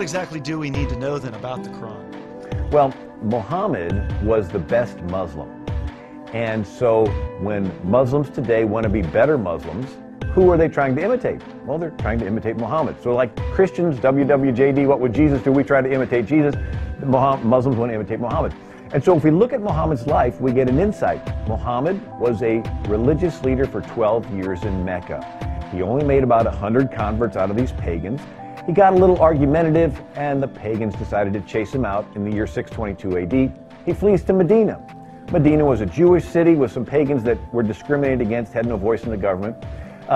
what exactly do we need to know then about the Quran? Well, Muhammad was the best Muslim. And so when Muslims today want to be better Muslims, who are they trying to imitate? Well, they're trying to imitate Muhammad. So like Christians, WWJD, what would Jesus do? We try to imitate Jesus. Muslims want to imitate Muhammad. And so if we look at Muhammad's life, we get an insight. Muhammad was a religious leader for 12 years in Mecca. He only made about 100 converts out of these pagans. He got a little argumentative, and the pagans decided to chase him out in the year 622 AD. He flees to Medina. Medina was a Jewish city with some pagans that were discriminated against, had no voice in the government.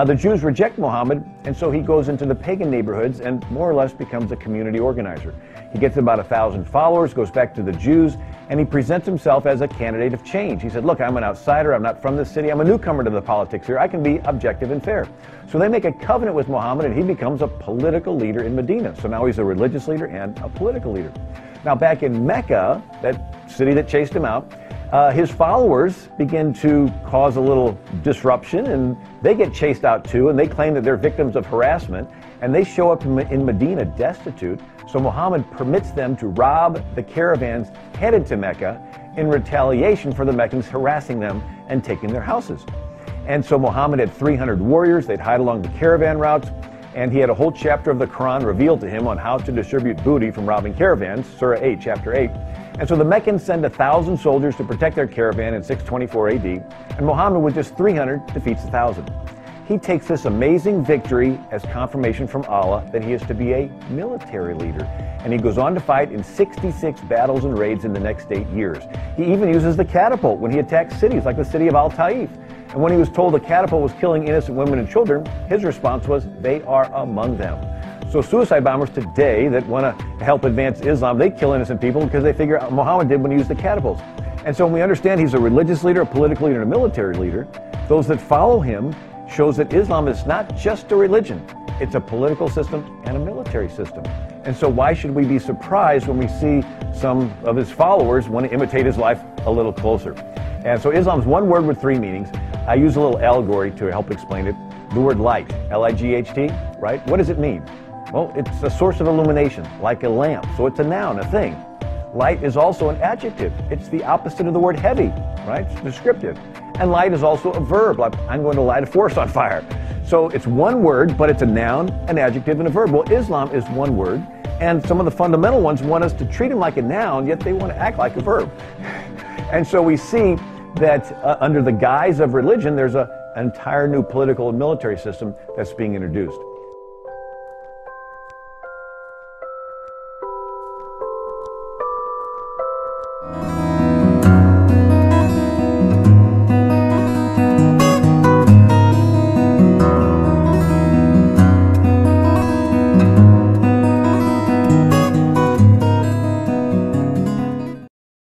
The Jews reject Muhammad, and so he goes into the pagan neighborhoods and more or less becomes a community organizer. He gets about 1,000 followers, goes back to the Jews, and he presents himself as a candidate of change. He said, look, I'm an outsider, I'm not from this city, I'm a newcomer to the politics here, I can be objective and fair. So they make a covenant with Muhammad, and he becomes a political leader in Medina. So now he's a religious leader and a political leader. Now back in Mecca, that city that chased him out, his followers begin to cause a little disruption, and they get chased out too, and they claim that they're victims of harassment, and they show up in Medina destitute. So Muhammad permits them to rob the caravans headed to Mecca in retaliation for the Meccans harassing them and taking their houses. And so Muhammad had 300 warriors. They'd hide along the caravan routes, and he had a whole chapter of the Quran revealed to him on how to distribute booty from robbing caravans, Surah 8, chapter 8. And so the Meccans send 1,000 soldiers to protect their caravan in 624 AD, and Muhammad with just 300 defeats 1,000. He takes this amazing victory as confirmation from Allah that he is to be a military leader. And he goes on to fight in 66 battles and raids in the next 8 years. He even uses the catapult when he attacks cities like the city of Al-Taif. And when he was told the catapult was killing innocent women and children, his response was, they are among them. So suicide bombers today that want to help advance Islam, they kill innocent people because they figure out Muhammad did when he used the catapults. And so when we understand he's a religious leader, a political leader, and a military leader, those that follow him shows that Islam is not just a religion, it's a political system and a military system. And so why should we be surprised when we see some of his followers want to imitate his life a little closer? And so Islam's one word with 3 meanings. I use a little allegory to help explain it. The word light, L-I-G-H-T, right? What does it mean? Well, it's a source of illumination, like a lamp. So it's a noun, a thing. Light is also an adjective. It's the opposite of the word heavy, right? It's descriptive. And light is also a verb, like I'm going to light a forest on fire. So it's one word, but it's a noun, an adjective, and a verb. Well, Islam is one word, and some of the fundamental ones want us to treat them like a noun, yet they want to act like a verb. And so we see that under the guise of religion, there's an entire new political and military system that's being introduced.